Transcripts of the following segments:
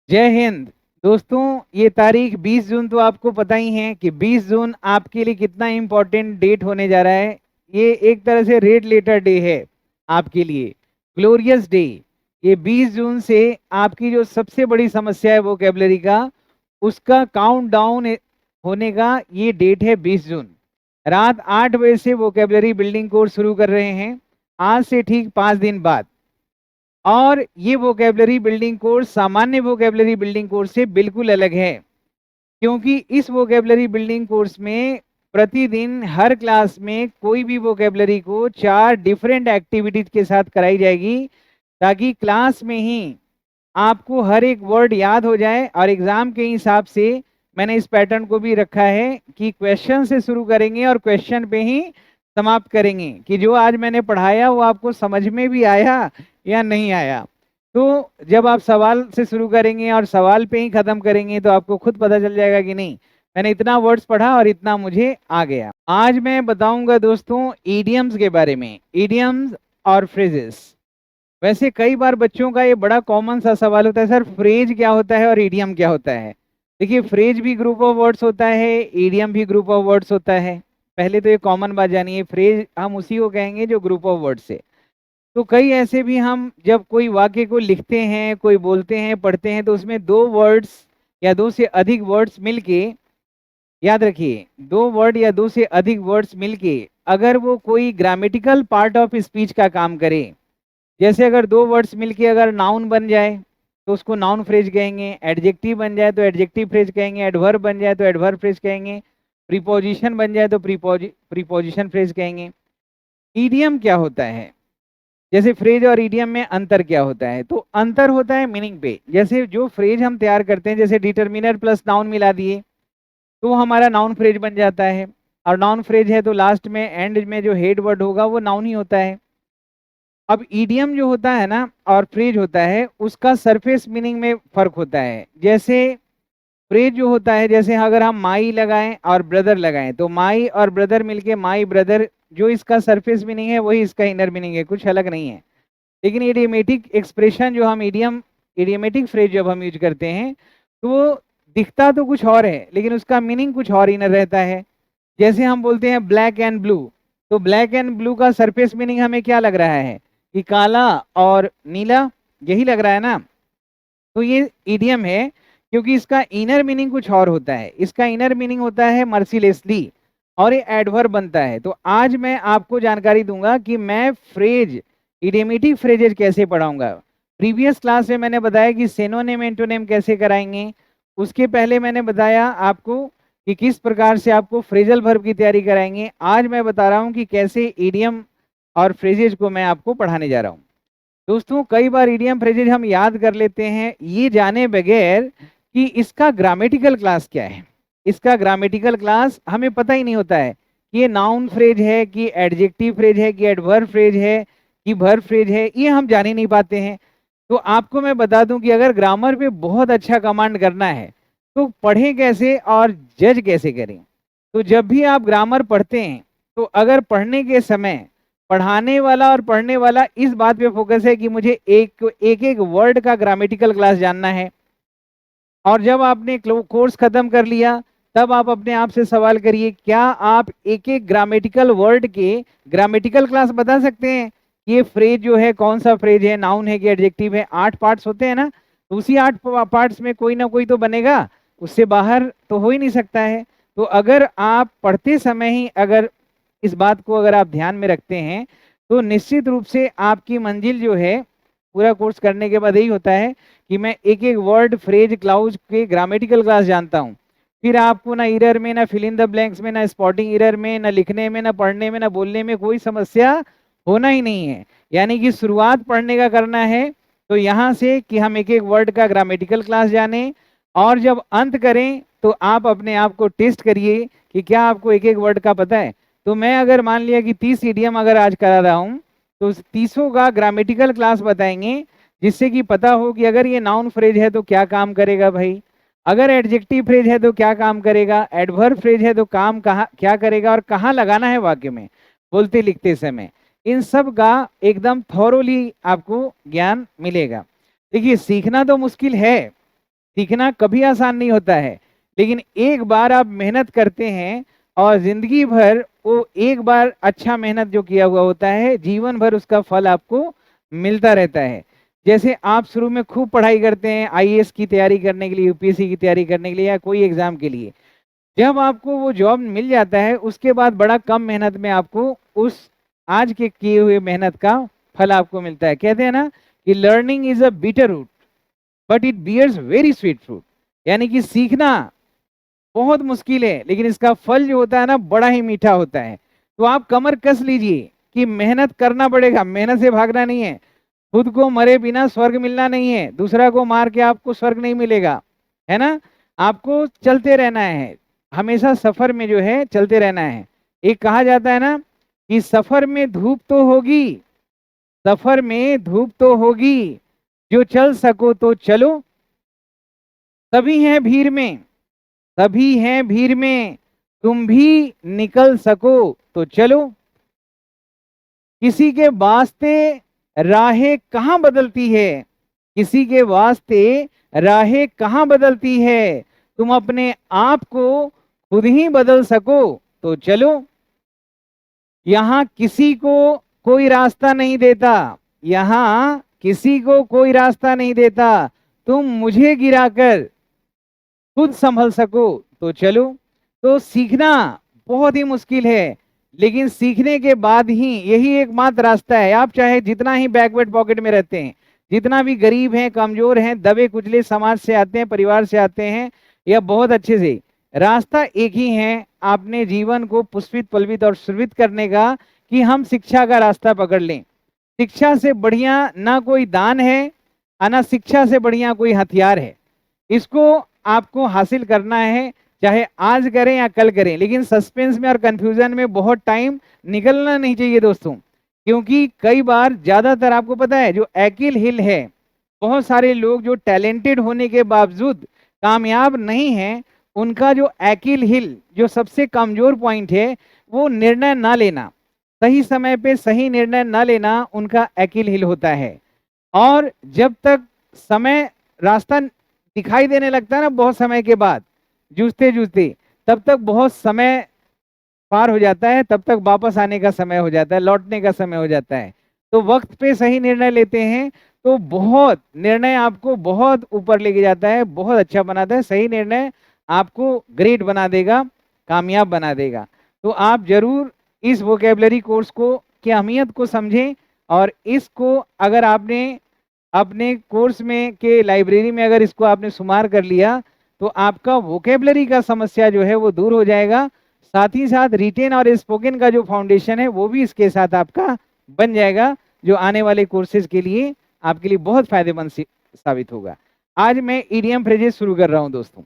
जय हिंद। दोस्तों, ये तारीख 20 जून तो आपको पता ही है कि 20 जून आपके लिए कितना इम्पोर्टेंट डेट होने जा रहा है। ये एक तरह से रेड लेटर डे है आपके लिए, ग्लोरियस डे। ये 20 जून से आपकी जो सबसे बड़ी समस्या है वोकेबलरी का, उसका काउंट डाउन होने का ये डेट है 20 जून। रात 8 बजे से वोकेबलरी बिल्डिंग कोर्स शुरू कर रहे हैं, आज से ठीक 5 दिन बाद। और ये वोकेबलरी बिल्डिंग कोर्स सामान्य वोकेबलरी बिल्डिंग कोर्स से बिल्कुल अलग है, क्योंकि इस वोकेबलरी बिल्डिंग कोर्स में प्रतिदिन हर क्लास में कोई भी वोकेबलरी को 4 डिफरेंट एक्टिविटीज के साथ कराई जाएगी, ताकि क्लास में ही आपको हर एक वर्ड याद हो जाए। और एग्जाम के हिसाब से मैंने इस पैटर्न को भी रखा है कि क्वेश्चन से शुरू करेंगे और क्वेश्चन पे ही समाप्त करेंगे, कि जो आज मैंने पढ़ाया वो आपको समझ में भी आया या नहीं आया। तो जब आप सवाल से शुरू करेंगे और सवाल पे ही खत्म करेंगे तो आपको खुद पता चल जाएगा कि नहीं, मैंने इतना वर्ड्स पढ़ा और इतना मुझे आ गया। आज मैं बताऊंगा दोस्तों ईडियम्स के बारे में, ईडियम्स और फ्रेजेस। वैसे कई बार बच्चों का ये बड़ा कॉमन सा सवाल होता है, सर फ्रेज क्या होता है और ईडियम क्या होता है। देखिए, फ्रेज भी ग्रुप ऑफ वर्ड्स होता है, ईडियम भी ग्रुप ऑफ वर्ड्स होता है। पहले तो ये कॉमन बात जानिए, फ्रेज हम उसी को कहेंगे जो ग्रुप ऑफ वर्ड्स है। तो कई ऐसे भी हम जब कोई वाक्य को लिखते हैं, कोई बोलते हैं, पढ़ते हैं, तो उसमें दो वर्ड्स या दो से अधिक वर्ड्स मिलके, याद रखिए, दो वर्ड या दो से अधिक वर्ड्स मिलके अगर वो कोई ग्रामेटिकल पार्ट ऑफ स्पीच का काम करे, जैसे अगर दो वर्ड्स मिलके अगर नाउन बन जाए तो उसको नाउन फ्रेज कहेंगे, एडजेक्टिव बन जाए तो एडजेक्टिव फ्रेज कहेंगे, एडवर्ब बन जाए तो एडवर्ब फ्रेज कहेंगे, प्रीपोजिशन बन जाए तो प्रीपोजिशन फ्रेज कहेंगे। ईडियम क्या होता है, जैसे फ्रेज और ईडियम में अंतर क्या होता है, तो अंतर होता है मीनिंग पे। जैसे जो फ्रेज हम तैयार करते हैं, जैसे डिटर्मिनर प्लस नाउन मिला दिए तो हमारा नाउन फ्रेज बन जाता है। और नाउन फ्रेज है तो लास्ट में एंड में जो हेड वर्ड होगा वो नाउन ही होता है। अब ईडियम जो होता है ना और फ्रेज होता है, उसका सरफेस मीनिंग में फर्क होता है। जैसे फ्रेज जो होता है, जैसे अगर हम माई लगाएं और ब्रदर लगाएं तो माई और ब्रदर मिलके माई ब्रदर, जो इसका सरफेस मीनिंग है वही इसका इनर मीनिंग है, कुछ अलग नहीं है। लेकिन इडियमेटिक एक्सप्रेशन जो हम इडियमेटिक फ्रेज जब हम यूज करते हैं तो वो दिखता तो कुछ और है लेकिन उसका मीनिंग कुछ और इनर रहता है। जैसे हम बोलते हैं ब्लैक एंड ब्लू, तो ब्लैक एंड ब्लू का सरफेस मीनिंग हमें क्या लग रहा है कि काला और नीला, यही लग रहा है ना। तो ये इडियम है, क्योंकि इसका इनर मीनिंग कुछ और होता है। इसका इनर मीनिंग होता है मर्सीलेसली, और ये एडवर्ब बनता है। तो आज मैं आपको जानकारी दूंगा कि मैं फ्रेज, इडियमेटिक फ्रेजेज कैसे पढ़ाऊंगा। प्रीवियस क्लास में मैंने बताया कि सिनोनिम एंटोनिम कैसे कराएंगे। उसके पहले मैंने बताया आपको कि किस प्रकार से आपको फ्रेजल वर्ब की तैयारी कराएंगे। आज मैं बता रहा हूं कि कैसे इडियम और फ्रेजेज को मैं आपको पढ़ाने जा रहा हूं। दोस्तों, कई बार इडियम फ्रेजेज हम याद कर लेते हैं ये जाने बगैर कि इसका ग्रामेटिकल क्लास क्या है। इसका ग्रामेटिकल क्लास हमें पता ही नहीं होता है कि ये नाउन फ्रेज है कि एडजेक्टिव फ्रेज है कि एडवर्ब फ्रेज है कि वर्ब फ्रेज है, ये हम जान ही नहीं पाते हैं। तो आपको मैं बता दूं कि अगर ग्रामर पे बहुत अच्छा कमांड करना है तो पढ़ें कैसे और जज कैसे करें। तो जब भी आप ग्रामर पढ़ते हैं तो अगर पढ़ने के समय पढ़ाने वाला और पढ़ने वाला इस बात पे फोकस है कि मुझे एक एक एक वर्ड का ग्रामेटिकल क्लास जानना है, और जब आपने कोर्स खत्म कर लिया तब आप अपने आप से सवाल करिए, क्या आप एक एक ग्रामेटिकल वर्ड के ग्रामेटिकल क्लास बता सकते हैं। ये फ्रेज जो है कौन सा फ्रेज है, नाउन है कि एडजेक्टिव है। 8 पार्ट्स होते हैं ना, तो उसी 8 पार्ट्स में कोई ना कोई तो बनेगा, उससे बाहर तो हो ही नहीं सकता है। तो अगर आप पढ़ते समय ही अगर इस बात को अगर आप ध्यान में रखते हैं तो निश्चित रूप से आपकी मंजिल जो है, पूरा कोर्स करने के बाद यही होता है कि मैं एक एक वर्ड फ्रेज क्लाउज के ग्रामेटिकल क्लास जानता हूँ। फिर आपको ना इरर में, ना फिल इन द ब्लैंक्स में, ना स्पॉटिंग इरर में, ना लिखने में, ना पढ़ने में, ना बोलने में कोई समस्या होना ही नहीं है। यानी कि शुरुआत पढ़ने का करना है तो यहाँ से कि हम एक एक वर्ड का ग्रामेटिकल क्लास जाने, और जब अंत करें तो आप अपने आप को टेस्ट करिए कि क्या आपको एक एक वर्ड का पता है। तो मैं अगर मान लिया कि 30 इडियम अगर आज करा रहा हूँ तो 30 का ग्रामेटिकल क्लास बताएंगे, जिससे कि पता हो कि अगर ये नाउन फ्रेज है तो क्या काम करेगा भाई, अगर एडजेक्टिव फ्रेज है तो क्या काम करेगा, एडवर्ब फ्रेज है तो काम कहाँ क्या करेगा और कहाँ लगाना है वाक्य में बोलते लिखते समय। इन सब का एकदम थॉरोली आपको ज्ञान मिलेगा। देखिए, सीखना तो मुश्किल है सीखना कभी आसान नहीं होता है, लेकिन एक बार आप मेहनत करते हैं और जिंदगी भर वो एक बार अच्छा मेहनत जो किया हुआ होता है, जीवन भर उसका फल आपको मिलता रहता है। जैसे आप शुरू में खूब पढ़ाई करते हैं आईएएस की तैयारी करने के लिए, यूपीएससी की तैयारी करने के लिए या कोई एग्जाम के लिए, जब आपको वो जॉब मिल जाता है उसके बाद बड़ा कम मेहनत में आपको उस आज के किए हुए मेहनत का फल आपको मिलता है। कहते हैं ना कि learning is a bitter root but it bears very sweet fruit, यानी कि सीखना बहुत मुश्किल है लेकिन इसका फल जो होता है ना बड़ा ही मीठा होता है। तो आप कमर कस लीजिए कि मेहनत करना पड़ेगा, मेहनत से भागना नहीं है, खुद को मरे बिना स्वर्ग मिलना नहीं है, दूसरा को मार के आपको स्वर्ग नहीं मिलेगा, है ना। आपको चलते रहना है, हमेशा सफर में जो है चलते रहना है। एक कहा जाता है ना कि सफर में धूप तो होगी, सफर में धूप तो होगी, जो चल सको तो चलो, सभी हैं भीड़ में, सभी हैं भीड़ में, तुम भी निकल सको तो चलो। किसी के वास्ते राहें कहाँ बदलती है, किसी के वास्ते राहें कहाँ बदलती है, तुम अपने आप को खुद ही बदल सको तो चलो। यहाँ किसी को कोई रास्ता नहीं देता, यहाँ किसी को कोई रास्ता नहीं देता, तुम मुझे गिराकर खुद संभल सको तो चलो। तो सीखना बहुत ही मुश्किल है, लेकिन सीखने के बाद ही यही एकमात्र रास्ता है। आप चाहे जितना ही बैकवर्ड पॉकेट में रहते हैं, जितना भी गरीब हैं, कमजोर हैं, दबे कुचले समाज से आते हैं, परिवार से आते हैं, या बहुत अच्छे से, रास्ता एक ही है आपने जीवन को पुष्पित पल्वित और सुरभित करने का, कि हम शिक्षा का रास्ता पकड़ लें। शिक्षा से बढ़िया ना कोई दान है और ना शिक्षा से बढ़िया कोई हथियार है। इसको आपको हासिल करना है, चाहे आज करें या कल करें, लेकिन सस्पेंस में और कंफ्यूजन में बहुत टाइम निकलना नहीं चाहिए दोस्तों। क्योंकि कई बार ज्यादातर आपको पता है जो एकिल हिल है, बहुत सारे लोग जो टैलेंटेड होने के बावजूद कामयाब नहीं हैं, उनका जो एकिल हिल जो सबसे कमजोर पॉइंट है वो निर्णय ना लेना, सही समय पे सही निर्णय ना लेना उनका एकिल हिल होता है। और जब तक समय रास्ता दिखाई देने लगता है ना, बहुत समय के बाद जूझते जूझते, तब तक बहुत समय पार हो जाता है, तब तक वापस आने का समय हो जाता है, लौटने का समय हो जाता है। तो वक्त पे सही निर्णय लेते हैं तो बहुत निर्णय आपको बहुत ऊपर लेके जाता है, बहुत अच्छा बनाता है। सही निर्णय आपको ग्रेट बना देगा, कामयाब बना देगा। तो आप जरूर इस वोकेबलरी कोर्स को की अहमियत को समझें, और इसको अगर आपने अपने कोर्स में के लाइब्रेरी में अगर इसको आपने शुमार कर लिया तो आपका वोकेबलरी का समस्या जो है वो दूर हो जाएगा। साथ ही साथ रिटेन और स्पोकन का जो फाउंडेशन है वो भी इसके साथ आपका बन जाएगा, जो आने वाले कोर्सेज के लिए आपके लिए बहुत फायदेमंद साबित होगा। आज मैं ईडियम फ्रेजेस शुरू कर रहा हूं दोस्तों।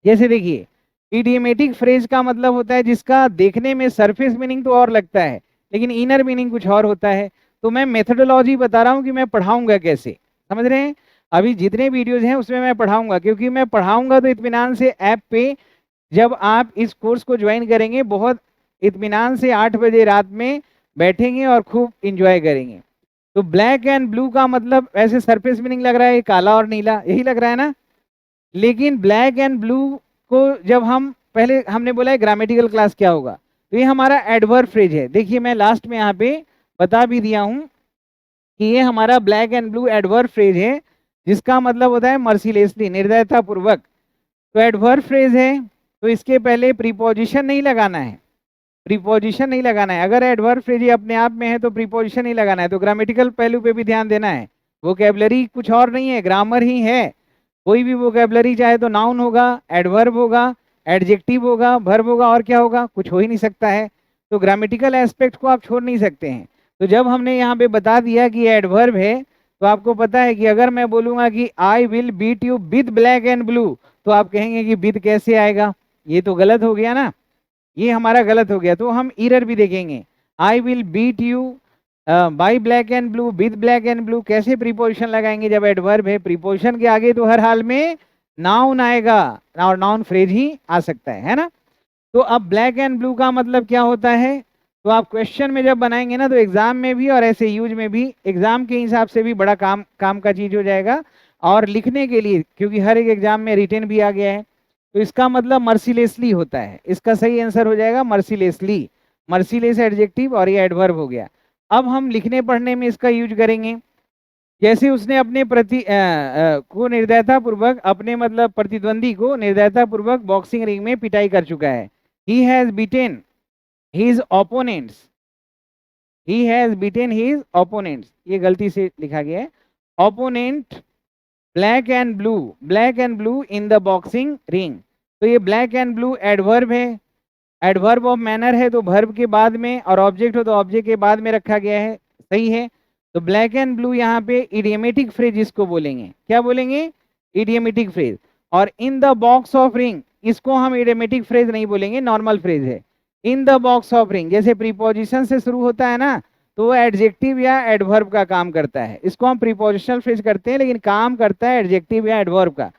जैसे देखिए, इडियमेटिक फ्रेज का मतलब होता है जिसका देखने में सरफेस मीनिंग तो और लगता है लेकिन इनर मीनिंग कुछ और होता है। तो मैं मेथोडोलॉजी बता रहा हूं कि मैं पढ़ाऊंगा कैसे, समझ रहे हैं। अभी जितने वीडियोज हैं उसमें मैं पढ़ाऊंगा, क्योंकि मैं पढ़ाऊंगा तो इत्मीनान से ऐप पे जब आप इस कोर्स को ज्वाइन करेंगे बहुत इत्मीनान से 8 बजे रात में बैठेंगे और खूब इंजॉय करेंगे। तो ब्लैक एंड ब्लू का मतलब ऐसे सरफेस मीनिंग लग रहा है काला और नीला, यही लग रहा है ना। लेकिन ब्लैक एंड ब्लू को जब हम पहले हमने बोला है ग्रामेटिकल क्लास क्या होगा, तो ये हमारा एडवर्ब फ्रेज है। देखिए मैं लास्ट में यहाँ पे बता भी दिया हूं कि ये हमारा black and blue adverb phrase है, जिसका मतलब होता है मर्सीलेसली, निर्दयता पूर्वक। तो एडवर्ब फ्रेज है तो इसके पहले प्रीपोजिशन नहीं लगाना है, प्रीपोजिशन नहीं लगाना है। अगर एडवर्ब फ्रेज अपने आप में है तो प्रीपोजिशन नहीं लगाना है। तो ग्रामेटिकल पहलू पे भी ध्यान देना है। वोकैबुलरी कुछ और नहीं है, ग्रामर ही है। कोई भी वोकैबुलरी चाहे तो नाउन होगा, एडवर्ब होगा, एडजेक्टिव होगा, वर्ब होगा, और क्या होगा, कुछ हो ही नहीं सकता है। तो ग्रामेटिकल एस्पेक्ट को आप छोड़ नहीं सकते हैं। तो जब हमने यहाँ पे बता दिया कि एडवर्ब है, तो आपको पता है कि अगर मैं बोलूंगा कि I will beat you with black and blue, तो आप कहेंगे कि विद कैसे आएगा, ये तो गलत हो गया ना, ये हमारा गलत हो गया। तो हम इरर भी देखेंगे। I will beat you by black and blue, with black and blue, कैसे प्रीपोजिशन लगाएंगे जब एडवर्ब है। प्रीपोजिशन के आगे तो हर हाल में नाउन आएगा, और नाउन फ्रेज ही आ सकता है ना। तो अब ब्लैक एंड ब्लू का मतलब क्या होता है, तो आप क्वेश्चन में जब बनाएंगे ना तो एग्जाम में भी और ऐसे यूज में भी, एग्जाम के हिसाब से भी बड़ा काम का चीज हो जाएगा, और लिखने के लिए, क्योंकि हर एक एग्जाम में रिटेन भी आ गया है, तो इसका मतलब मर्सीलेसली होता है। इसका सही आंसर हो जाएगा मर्सीलेसली। मर्सीलेस एडजेक्टिव और ये एडवर्ब हो गया। अब हम लिखने पढ़ने में इसका यूज करेंगे। जैसे उसने अपने को निर्दयता पूर्वक, अपने मतलब प्रतिद्वंदी को निर्दयता पूर्वक बॉक्सिंग रिंग में पिटाई कर चुका है। He has beaten his opponents, he has beaten his opponents, ये गलती से लिखा गया है। Opponent black and blue, black and blue in the boxing ring. तो ये ब्लैक एंड ब्लू एडवर्ब है, एडवर्ब ऑफ मैनर है, तो वर्ब के बाद में, और ऑब्जेक्ट हो तो ऑब्जेक्ट के बाद में रखा गया है। सही है। तो ब्लैक एंड ब्लू यहाँ पे इडियमेटिक फ्रेज इसको बोलेंगे। क्या बोलेंगे? Idiomatic phrase. और in the box of ring, इसको हम इडियमेटिक फ्रेज नहीं बोलेंगे, नॉर्मल फ्रेज है। In the box of ring जैसे प्रीपोजिशन से शुरू होता है ना, तो वो एडजेक्टिव या एडवर्ब का काम करता है। इसको हम प्रीपोजिशनल फ्रेज करते हैं, लेकिन काम करता है एडजेक्टिव या एडवर्ब का।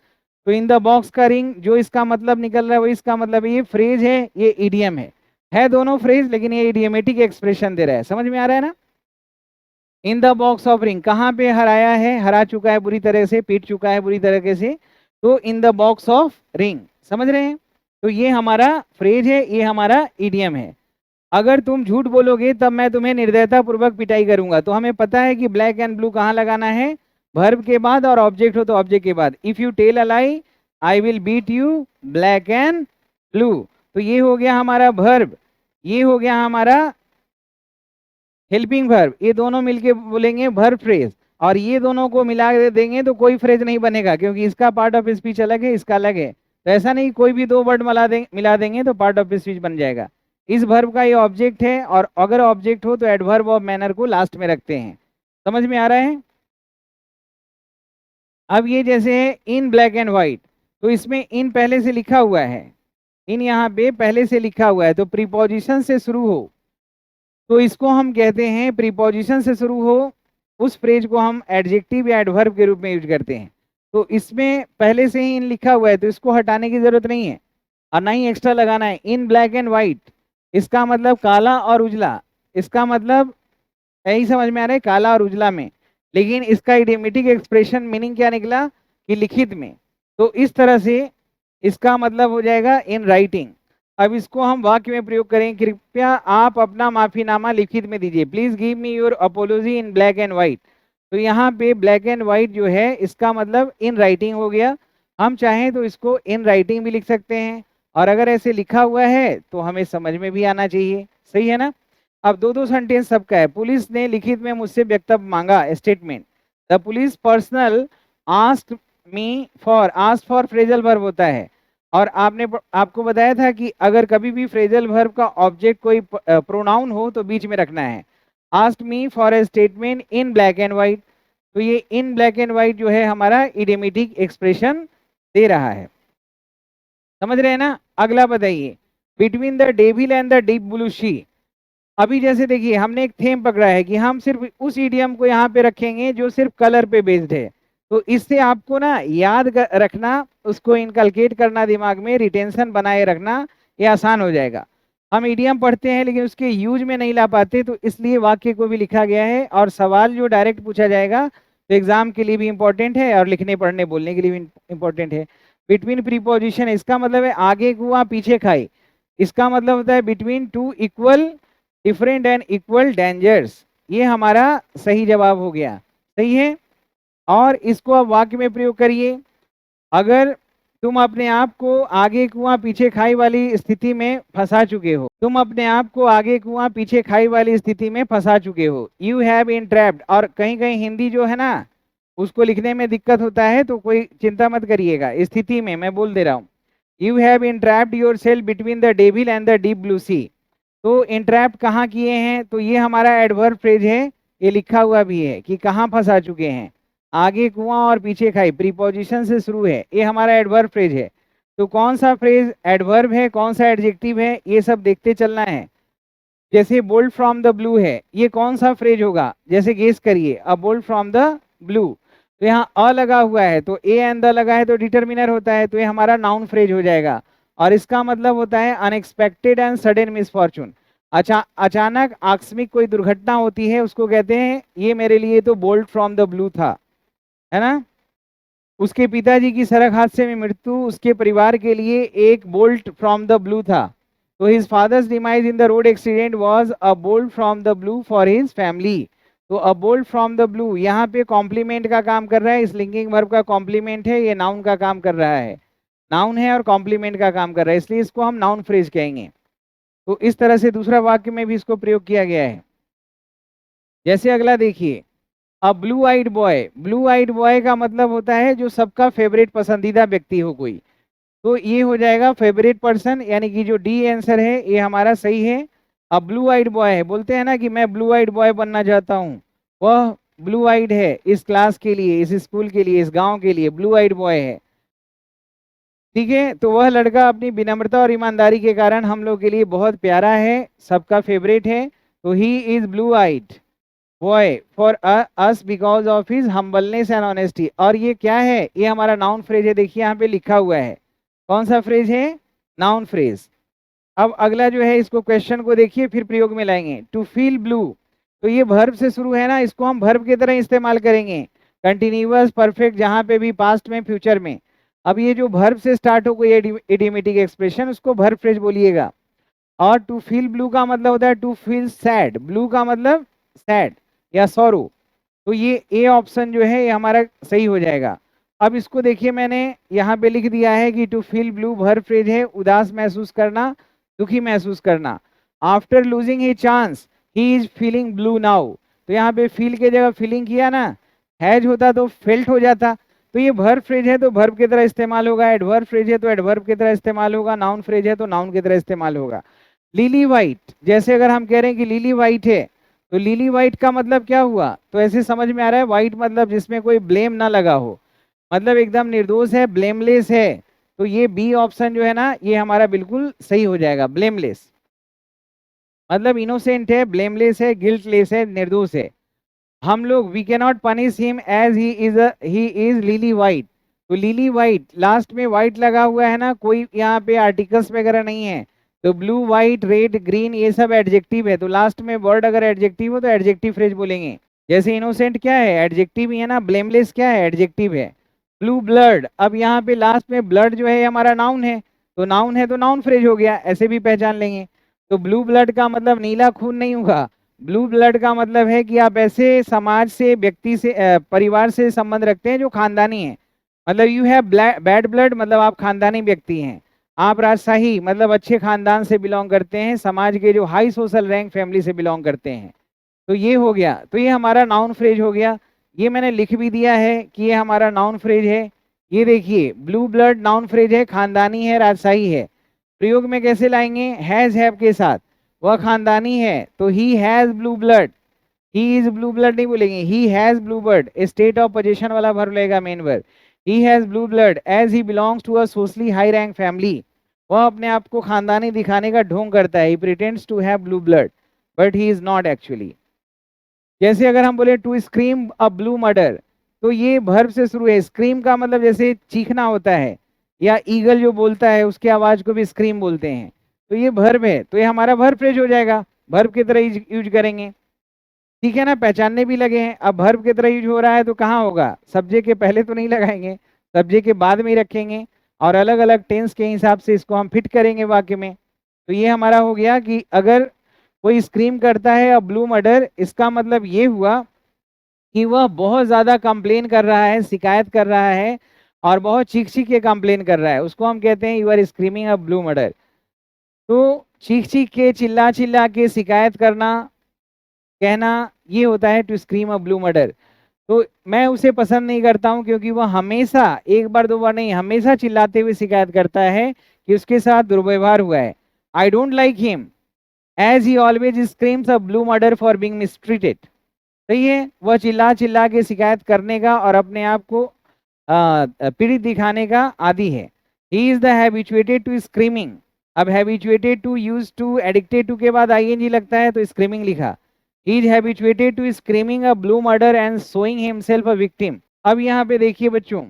तो इन द बॉक्स का रिंग जो इसका मतलब निकल रहा है वो इसका मतलब ये फ्रेज है, ये इडियम है दोनों फ्रेज, लेकिन ये इडियमेटिक एक्सप्रेशन दे रहा है। समझ में आ रहा है ना? In the box of ring कहाँ पे हराया है? हरा चुका है बुरी तरह से, पीट चुका है बुरी तरीके से, तो in the box of ring. समझ रहे हैं? तो ये हमारा फ्रेज है, ये हमारा इडियम है। अगर तुम झूठ बोलोगे तब मैं तुम्हें निर्दयता पूर्वक पिटाई करूंगा, तो हमें पता है कि ब्लैक एंड ब्लू कहाँ लगाना है? वर्ब के बाद, और ऑब्जेक्ट हो तो ऑब्जेक्ट के बाद। If you tell a lie I will beat you black and blue, तो ये हो गया हमारा वर्ब, ये हो गया हमारा हेल्पिंग वर्ब। ये दोनों मिलके बोलेंगे वर्ब फ्रेज, और ये दोनों को मिला देंगे तो कोई फ्रेज नहीं बनेगा, क्योंकि इसका पार्ट ऑफ स्पीच अलग है, इसका अलग है। तो ऐसा नहीं, कोई भी दो वर्ड मिला देंगे तो पार्ट ऑफ स्पीच बन जाएगा। इस वर्ब का ये ऑब्जेक्ट है, और अगर ऑब्जेक्ट हो तो एडवर्ब ऑफ मैनर को लास्ट में रखते हैं। समझ में आ रहा है? अब ये जैसे है इन ब्लैक एंड व्हाइट, तो इसमें इन पहले से लिखा हुआ है, इन यहाँ पे पहले से लिखा हुआ है, तो प्रीपोजिशन से शुरू हो तो इसको हम कहते हैं, प्रीपोजिशन से शुरू हो उस फ्रेज को हम एडजेक्टिव या एडवर्ब के रूप में यूज करते हैं। तो इसमें पहले से ही इन लिखा हुआ है, तो इसको हटाने की जरूरत नहीं है, और ना ही एक्स्ट्रा लगाना है। इन ब्लैक एंड व्हाइट, इसका मतलब काला और उजला, इसका मतलब यही समझ में आ रहा है, काला और उजला में। लेकिन इसका इडियमेटिक एक्सप्रेशन मीनिंग क्या निकला कि लिखित में। तो इस तरह से इसका मतलब हो जाएगा इन राइटिंग। अब इसको हम वाक्य में प्रयोग करें, कृपया आप अपना माफीनामा लिखित में दीजिए, please give me your apology in black and white. तो यहाँ पे ब्लैक एंड व्हाइट जो है इसका मतलब इन राइटिंग हो गया। हम चाहें तो इसको इन राइटिंग भी लिख सकते हैं, और अगर ऐसे लिखा हुआ है तो हमें समझ में भी आना चाहिए। सही है ना? अब दो दो सेंटेंस सबका है। पुलिस ने लिखित में मुझसे वक्तव्य मांगा, statement. The police personal asked me for, ask for phrasal verb होता है, और आपको बताया था कि अगर कभी भी फ्रेजल वर्ब का ऑब्जेक्ट कोई प्रोनाउन हो तो बीच में रखना है। Asked me for a statement in black and white, तो ये इन ब्लैक एंड व्हाइट जो है हमारा इडियमेटिक एक्सप्रेशन दे रहा है। समझ रहे हैं ना? अगला बताइए, between the devil and the deep blue sea. अभी जैसे देखिए हमने एक थेम पकड़ा है कि हम सिर्फ उस इडियम को यहाँ पे रखेंगे जो सिर्फ कलर पे बेस्ड है। तो इससे आपको ना याद रखना, उसको इनकलकेट करना दिमाग में, रिटेंशन बनाए रखना, ये आसान हो जाएगा। हम इडियम पढ़ते हैं लेकिन उसके यूज में नहीं ला पाते, तो इसलिए वाक्य को भी लिखा गया है, और सवाल जो डायरेक्ट पूछा जाएगा तो एग्जाम के लिए भी इंपॉर्टेंट है और लिखने पढ़ने बोलने के लिए भी इंपॉर्टेंट है। बिटवीन प्रीपोजिशन, इसका मतलब है आगे कुआं पीछे खाई। इसका मतलब होता है between two equal different and equal dangers. ये हमारा सही जवाब हो गया। सही है? और इसको आप वाक्य में प्रयोग करिए। अगर तुम अपने आप को आगे कुआं पीछे खाई वाली स्थिति में फंसा चुके हो, तुम अपने आप को आगे कुआं पीछे खाई वाली स्थिति में फंसा चुके हो, यू हैव बीन ट्रैप्ड। और कहीं कहीं हिंदी जो है ना उसको लिखने में दिक्कत होता है, तो कोई चिंता मत करिएगा, स्थिति में मैं बोल दे रहा हूँ। You have been trapped yourself between the devil and the deep blue sea. तो इंट्रैप कहाँ किए हैं? तो ये हमारा एडवर्ब फ्रेज है, ये लिखा हुआ भी है कि कहाँ फंसा चुके हैं। आगे कुआं और पीछे खाई, प्रीपोजिशन से शुरू है, ये हमारा एडवर्ब फ्रेज है। तो कौन सा फ्रेज एडवर्ब है, कौन सा एडजेक्टिव है, ये सब देखते चलना है। जैसे बोल्ड फ्रॉम द ब्लू है, ये कौन सा फ्रेज होगा? जैसे गेस करिए, a bolt from the blue. तो यहाँ अ लगा हुआ है, तो ए एंड द लगा है तो डिटर्मिनर होता है, तो ये हमारा नाउन फ्रेज हो जाएगा। और इसका मतलब होता है अनएक्सपेक्टेड एंड सडन मिसफॉर्चून। अचानक आकस्मिक कोई दुर्घटना होती है उसको कहते हैं, ये मेरे लिए तो बोल्ड फ्रॉम द ब्लू था, है ना? उसके पिताजी की सड़क हादसे में मृत्यु उसके परिवार के लिए एक बोल्ट फ्रॉम द ब्लू था। तो his father's demise in the road accident was a bolt from the blue for his family. तो a bolt from the blue यहाँ पे कॉम्प्लीमेंट का काम कर रहा है, इस लिंकिंग वर्ब का कॉम्प्लीमेंट है, ये नाउन का काम कर रहा है, नाउन है और कॉम्प्लीमेंट का काम कर रहा है, इसलिए इसको हम नाउन फ्रेज कहेंगे। तो इस तरह से दूसरा वाक्य में भी इसको प्रयोग किया गया है। जैसे अगला देखिए, a blue eyed boy, blue eyed boy का मतलब होता है जो सबका फेवरेट पसंदीदा व्यक्ति हो कोई, तो ये हो जाएगा फेवरेट पर्सन, यानी कि जो डी आंसर है ये हमारा सही है। अब ब्लू आइड बॉय है, बोलते हैं ना कि मैं ब्लू आइड बॉय बनना चाहता हूँ, वह ब्लू आइड है इस क्लास के लिए, इस स्कूल के लिए, इस गांव के लिए ब्लू आइड बॉय है। ठीक है, तो वह लड़का अपनी विनम्रता और ईमानदारी के कारण हम लोग के लिए बहुत प्यारा है, सबका फेवरेट है, तो he is blue eyed boy for us because of his humbleness and honesty. और ये क्या है, ये हमारा नाउन फ्रेज है, देखिए यहाँ पे लिखा हुआ है, कौन सा फ्रेज है, नाउन फ्रेज। अब अगला जो है इसको क्वेश्चन को देखिए फिर प्रयोग में लाएंगे। टू फील ब्लू, तो ये वर्ब से शुरू है ना, इसको हम वर्ब की तरह इस्तेमाल करेंगे, कंटिन्यूअस परफेक्ट, जहां पे भी पास्ट में फ्यूचर में। अब ये जो वर्ब से स्टार्ट हो कोई इडियोमेटिक एक्सप्रेशन उसको वर्ब फ्रेज बोलिएगा। और टू फील ब्लू का मतलब होता है टू फील सैड, ब्लू का मतलब सैड या सॉरो, तो ये ए ऑप्शन जो है ये हमारा सही हो जाएगा। अब इसको देखिए मैंने यहाँ पे लिख दिया है कि to feel blue verb phrase है, उदास महसूस करना, दुखी महसूस करना। After losing he chance he is feeling blue now, तो यहाँ पे फील के जगह फीलिंग किया ना, हैज होता तो फेल्ट हो जाता, तो ये वर्ब फ्रेज है तो वर्ब की तरह इस्तेमाल होगा, एडवर्ब फ्रेज है तो एडवर्ब की तरह इस्तेमाल होगा, नाउन फ्रेज है तो नाउन की तरह इस्तेमाल होगा। लिली वाइट, जैसे अगर हम कह रहे हैं कि लिली वाइट है, तो लिली वाइट का मतलब क्या हुआ, तो ऐसे समझ में आ रहा है, वाइट मतलब जिसमें कोई ब्लेम ना लगा हो, मतलब एकदम निर्दोष है, ब्लेमलेस है, तो ये बी ऑप्शन जो है ना ये हमारा बिल्कुल सही हो जाएगा, ब्लेमलेस मतलब इनोसेंट है, ब्लेमलेस है, गिल्टलेस है, निर्दोष है। हम लोग we can not punish him as he is lily white, तो लिली वाइट लास्ट में वाइट लगा हुआ है ना, कोई यहाँ पे आर्टिकल्स वगैरह नहीं है, तो ब्लू वाइट रेड ग्रीन ये सब एडजेक्टिव है, तो लास्ट में वर्ड अगर एडजेक्टिव हो तो एडजेक्टिव फ्रेज बोलेंगे। जैसे इनोसेंट क्या है, एडजेक्टिव ही है ना, ब्लेमलेस क्या है, एडजेक्टिव है। ब्लू ब्लड, अब यहाँ पे लास्ट में ब्लड जो है ये हमारा नाउन है, तो नाउन है तो नाउन फ्रेज हो गया, ऐसे भी पहचान लेंगे। तो ब्लू ब्लड का मतलब नीला खून नहीं होगा, ब्लू ब्लड का मतलब है कि आप ऐसे समाज से, व्यक्ति से, परिवार से संबंध रखते हैं जो खानदानी है, मतलब यू हैव बैड ब्लड मतलब आप खानदानी व्यक्ति हैं, आप राजशाही मतलब अच्छे खानदान से बिलोंग करते हैं, समाज के जो हाई सोशल रैंक फैमिली से बिलोंग करते हैं, तो ये हो गया, तो ये हमारा नाउन फ्रेज हो गया। ये मैंने लिख भी दिया है कि ये हमारा नाउन फ्रेज है। ये देखिए ब्लू ब्लड नाउन फ्रेज है, खानदानी है, राजशाही है। प्रयोग में कैसे लाएंगे, हैज हैव के साथ, वह खानदानी है तो he has blue blood, he is blue blood नहीं बोलेंगे, he has blue blood, state of position वाला वर्ब लगेगा main verb, he has blue blood as he belongs to a socially high rank family, वह अपने आप को खानदानी दिखाने का ढोंग करता है, he pretends to have blue blood but he is not actually. जैसे अगर हम बोले to scream a blue murder, तो ये वर्ब से शुरू है, स्क्रीम का मतलब जैसे चीखना होता है, या ईगल जो बोलता है उसकी आवाज को भी स्क्रीम बोलते हैं, तो ये वर्ब है, तो ये हमारा वर्ब फ्रेज हो जाएगा, वर्ब की तरह यूज करेंगे। ठीक है ना, पहचानने भी लगे हैं। अब वर्ब की तरह यूज हो रहा है तो कहाँ होगा, सब्जेक्ट के पहले तो नहीं लगाएंगे, सब्जेक्ट के बाद में ही रखेंगे, और अलग अलग टेंस के हिसाब से इसको हम फिट करेंगे वाक्य में। तो ये हमारा हो गया कि अगर कोई स्क्रीम करता है अब ब्लू मर्डर, इसका मतलब ये हुआ कि वह बहुत ज्यादा कंप्लेन कर रहा है, शिकायत कर रहा है, और बहुत चीख चीख के कंप्लेन कर रहा है, उसको हम कहते हैं you are screaming a blue murder. तो चीख चीख के, चिल्ला चिल्ला के शिकायत करना, कहना, ये होता है to scream a blue murder. तो मैं उसे पसंद नहीं करता हूं क्योंकि वह हमेशा, एक बार दो बार नहीं, हमेशा चिल्लाते हुए शिकायत करता है कि उसके साथ दुर्व्यवहार हुआ है। I don't like him as he always screams a blue murder for being mistreated. सही है, वह चिल्ला चिल्ला के शिकायत करने का और अपने आप को पीड़ित दिखाने का आदी है। He is the habituated to screaming, अब habituated to, use to, addicted to के बाद आईएनजी लगता है तो स्क्रीमिंग लिखा। He is habituated to screaming a blue murder and showing himself a victim. अब यहाँ पे देखिए बच्चों,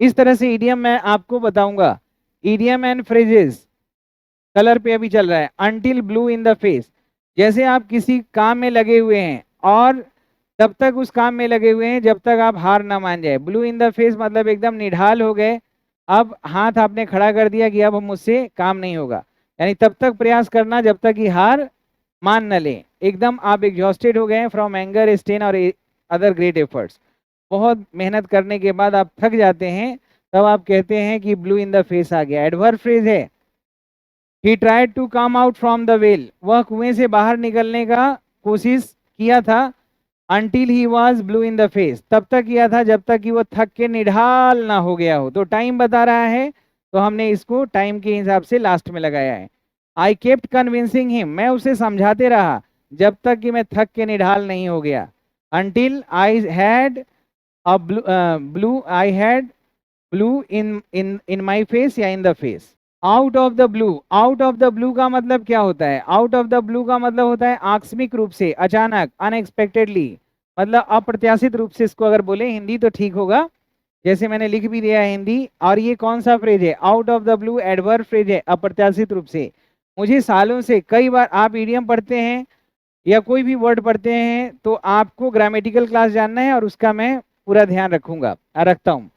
इस तरह से इडियम मैं आपको बताऊंगा, इडियम एंड फ्रेजेस कलर पे अभी चल रहा है। Until blue in the face, जैसे आप किसी काम में लगे हुए हैं और तब तक उस काम में लगे हुए हैं जब तक आप हार ना मान जाए। ब्लू इन द फेस मतलब एकदम निढाल हो गए, अब हाथ आपने खड़ा कर दिया कि अब मुझसे काम नहीं होगा, यानी तब तक प्रयास करना जब तक कि हार मान न लें। एकदम आप एग्जॉस्टेड हो गए हैं फ्रॉम एंगर, स्टेन और अदर ग्रेट एफर्ट्स, बहुत मेहनत करने के बाद आप थक जाते हैं, तब आप कहते हैं कि ब्लू इन द फेस आ गया। एडवर्ब फ्रेज है, he tried to come out from the well, वह कुएं से बाहर निकलने का कोशिश किया था। Until he was blue in the face, तब तक किया था जब तक कि वो थक के निढाल ना हो गया हो। तो टाइम बता रहा है, तो हमने इसको टाइम के हिसाब से लास्ट में लगाया है। आई केप्ट कन्विंसिंग हिम, मैं उसे समझाते रहा जब तक कि मैं थक के निढाल नहीं हो गया। Until I had a blue I had blue in my face या in the face. Out of the blue, out of the blue का मतलब क्या होता है? आउट ऑफ द ब्लू का मतलब होता है आकस्मिक रूप से, अचानक, अनएक्सपेक्टेडली, मतलब अप्रत्याशित रूप से। इसको अगर बोले हिंदी तो ठीक होगा, जैसे मैंने लिख भी दिया है हिंदी। और ये कौन सा फ्रेज है? Out of the blue adverb phrase है, अप्रत्याशित रूप से। मुझे सालों से, कई बार आप ईडियम पढ़ते हैं या कोई भी वर्ड पढ़ते हैं तो आपको ग्रामेटिकल क्लास जानना है, और उसका मैं पूरा ध्यान रखूंगा, रखता हूँ।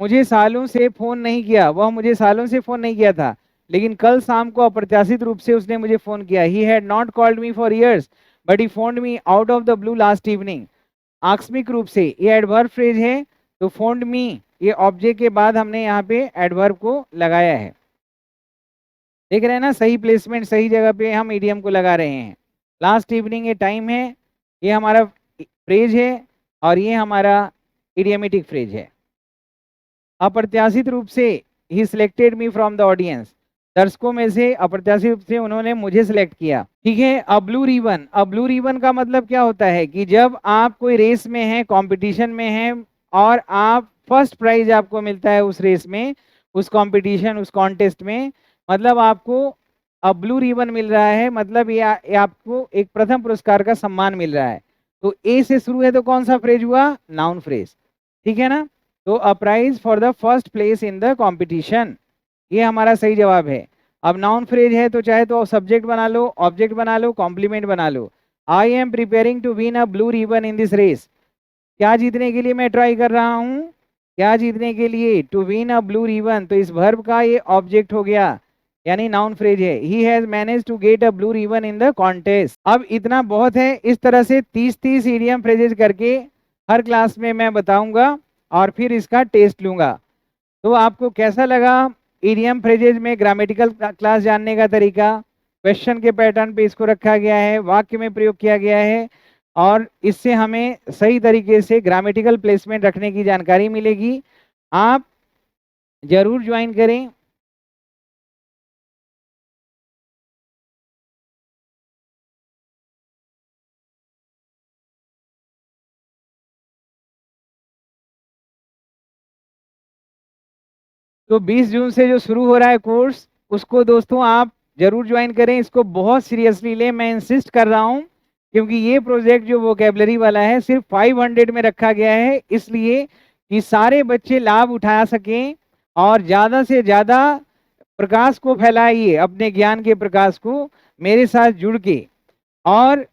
मुझे सालों से फोन नहीं किया, वह मुझे सालों से फोन नहीं किया था, लेकिन कल शाम को अप्रत्याशित रूप से उसने मुझे फोन किया। He had not called me for years but he found me out of the blue last evening. आकस्मिक रूप से, ये एडवर्ब फ्रेज है, तो फोन्ड मी ये ऑब्जेक्ट के बाद हमने यहाँ पे एडवर्ब को लगाया है। देख रहे हैं ना, सही प्लेसमेंट, सही जगह पे हम ईडियम को लगा रहे हैं। लास्ट इवनिंग ये टाइम है, ये हमारा फ्रेज है, और ये हमारा इडियमेटिक फ्रेज है। अप्रत्याशित रूप से, he selected me from the audience, दर्शकों में से अप्रत्याशित रूप से उन्होंने मुझे सिलेक्ट किया। ठीक है। अब ब्लू रिबन, अब ब्लू रिबन का मतलब क्या होता है कि जब आप कोई रेस में हैं, कंपटीशन में हैं, और आप फर्स्ट प्राइज आपको मिलता है उस रेस में, उस कंपटीशन, उस कॉन्टेस्ट में, मतलब आपको अब ब्लू रिबन मिल रहा है, मतलब ये आपको एक प्रथम पुरस्कार का सम्मान मिल रहा है। तो ए से शुरू है, तो कौन सा फ्रेज हुआ? Noun phrase. ठीक है ना? तो a prize for the first place in the competition, ये हमारा सही जवाब है। अब नाउन फ्रेज है तो चाहे तो सब्जेक्ट बना लो, ऑब्जेक्ट बना लो, कॉम्प्लीमेंट बना लो। I am preparing to win a blue ribbon in this race, क्या जीतने के लिए मैं ट्राई कर रहा हूं? क्या जीतने के लिए? To win a blue ribbon, तो इस वर्ब का ये ऑब्जेक्ट हो गया, यानी नाउन फ्रेज है। He has manage to get a blue ribbon in the contest. अब इतना बहुत है, इस तरह से 30-30 ईडियम फ्रेजेज करके हर क्लास में मैं बताऊंगा, और फिर इसका टेस्ट लूंगा। तो आपको कैसा लगा ईडियम फ्रेजेज में ग्रामेटिकल क्लास जानने का तरीका? क्वेश्चन के पैटर्न पे इसको रखा गया है, वाक्य में प्रयोग किया गया है, और इससे हमें सही तरीके से ग्रामेटिकल प्लेसमेंट रखने की जानकारी मिलेगी। आप जरूर ज्वाइन करें। तो 20 जून से जो शुरू हो रहा है कोर्स, उसको दोस्तों आप जरूर ज्वाइन करें। इसको बहुत सीरियसली लें, मैं इंसिस्ट कर रहा हूं, क्योंकि ये प्रोजेक्ट जो वोकेबलरी वाला है सिर्फ 500 में रखा गया है, इसलिए कि सारे बच्चे लाभ उठा सकें, और ज़्यादा से ज़्यादा प्रकाश को फैलाइए, अपने ज्ञान के प्रकाश को मेरे साथ जुड़ के। और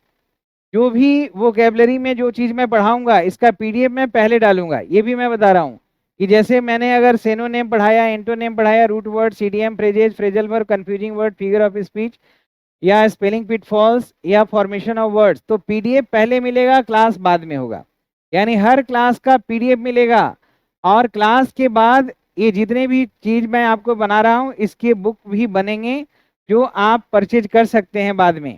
जो भी वोकेबलरी में जो चीज़ मैं पढ़ाऊंगा, इसका पीडीएफ मैं पहले डालूंगा, ये भी मैं बता रहा हूँ, कि जैसे मैंने अगर सेनोनेम पढ़ाया, एंटोनेम पढ़ाया, रूट वर्ड, सीडीएम, phrases, phrasal verb, confusing word, figure of speech, या स्पेलिंग पिटफॉल्स, या फॉर्मेशन ऑफ वर्ड्स, तो पीडीएफ पहले मिलेगा, क्लास बाद में होगा। यानी हर क्लास का पीडीएफ मिलेगा, और क्लास के बाद ये जितने भी चीज मैं आपको बना रहा हूँ, इसके बुक भी बनेंगे, जो आप परचेज कर सकते हैं बाद में।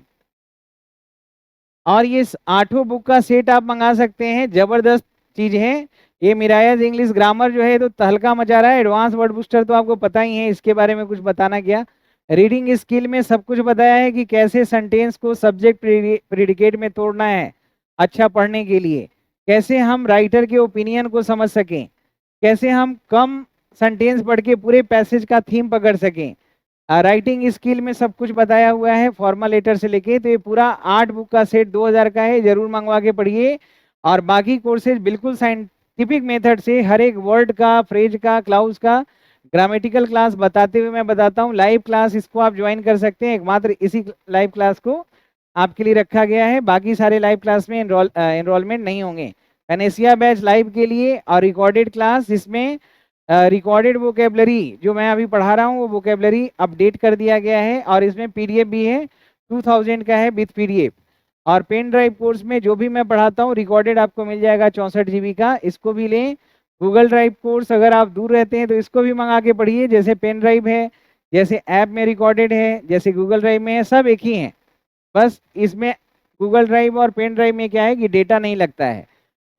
और ये 8 बुक का सेट आप मंगा सकते हैं, जबरदस्त चीज है। ये मिरायज इंग्लिश ग्रामर जो है तो तहलका मचा रहा है। एडवांस वर्ड बूस्टर तो आपको पता ही है, इसके बारे में कुछ बताना क्या। रीडिंग स्किल में सब कुछ बताया है कि कैसे सेंटेंस को सब्जेक्ट प्रेडिकेट में तोड़ना है अच्छा पढ़ने के लिए, कैसे हम राइटर के ओपिनियन को समझ सकें, कैसे हम कम सेंटेंस पढ़ के पूरे पैसेज का थीम पकड़ सकें। राइटिंग स्किल में सब कुछ बताया हुआ है, फॉर्मल लेटर से लेके। तो ये पूरा 8 बुक का सेट 2000 का है, जरूर मंगवा के पढ़िए। और बाकी कोर्सेज बिल्कुल साइंटिफिक मेथड से हर एक वर्ड का, फ्रेज का, क्लाउज का ग्रामेटिकल क्लास बताते हुए मैं बताता हूँ। लाइव क्लास इसको आप ज्वाइन कर सकते हैं, एकमात्र इसी लाइव क्लास को आपके लिए रखा गया है, बाकी सारे लाइव क्लास में एनरोलमेंट नहीं होंगे। कनेसिया बैच लाइव के लिए और रिकॉर्डेड क्लास, जिसमें रिकॉर्डेड वोकेबलरी जो मैं अभी पढ़ा रहा हूँ वो वोकेबलरी अपडेट कर दिया गया है, और इसमें पीडीएफ भी है, 2000 का है विथ पीडीएफ। और पेन ड्राइव कोर्स में जो भी मैं पढ़ाता हूँ रिकॉर्डेड आपको मिल जाएगा 64 GB का, इसको भी लें। गूगल ड्राइव कोर्स अगर आप दूर रहते हैं तो इसको भी मंगा के पढ़िए, जैसे पेन ड्राइव है, जैसे ऐप में रिकॉर्डेड है, जैसे गूगल ड्राइव में है, सब एक ही है। बस इसमें गूगल ड्राइव और पेन ड्राइव में क्या है कि डेटा नहीं लगता है।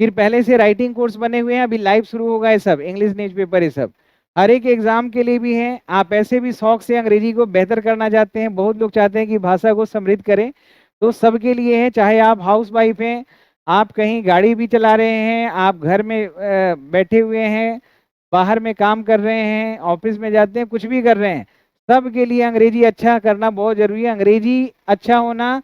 फिर पहले से राइटिंग कोर्स बने हुए हैं, अभी लाइव शुरू होगा, ये सब इंग्लिश न्यूज़पेपर, ये सब हर एक एग्जाम के लिए भी है। आप ऐसे भी शौक से अंग्रेजी को बेहतर करना चाहते हैं, बहुत लोग चाहते हैं कि भाषा को समृद्ध करें, तो सबके लिए है। चाहे आप हाउस वाइफ हैं, आप कहीं गाड़ी भी चला रहे हैं, आप घर में बैठे हुए हैं, बाहर में काम कर रहे हैं, ऑफिस में जाते हैं, कुछ भी कर रहे हैं, सब के लिए अंग्रेजी अच्छा करना बहुत जरूरी है। अंग्रेजी अच्छा होना,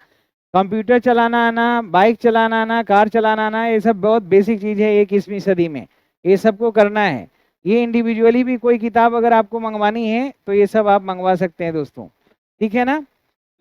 कंप्यूटर चलाना आना, बाइक चलाना आना, कार चलाना आना, ये सब बहुत बेसिक चीज़ है 21वीं सदी में, ये सबको करना है। ये इंडिविजुअली भी कोई किताब अगर आपको मंगवानी है तो ये सब आप मंगवा सकते हैं दोस्तों, ठीक है ना।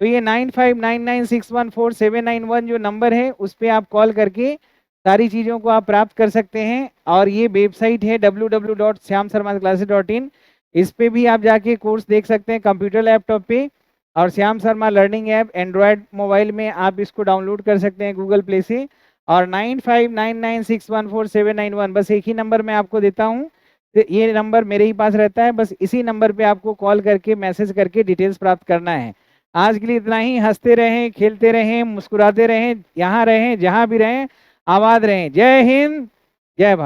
तो ये 9599614791 जो नंबर है उस पर आप कॉल करके सारी चीज़ों को आप प्राप्त कर सकते हैं। और ये वेबसाइट है www.shyamsarmaclasses.in, इस पे भी आप जाके कोर्स देख सकते हैं कंप्यूटर लैपटॉप पे। और Shyam Sharma learning app Android mobile में आप इसको डाउनलोड कर सकते हैं गूगल प्ले से। और 9599614791 बस एक ही नंबर मैं आपको देता हूँ, तो ये नंबर मेरे ही पास रहता है, बस इसी नंबर पे आपको कॉल करके मैसेज करके डिटेल्स प्राप्त करना है। आज के लिए इतना ही। हंसते रहें, खेलते रहें, मुस्कुराते रहें, यहाँ रहें, जहाँ भी रहें, आबाद रहें। जय हिंद, जय भारत।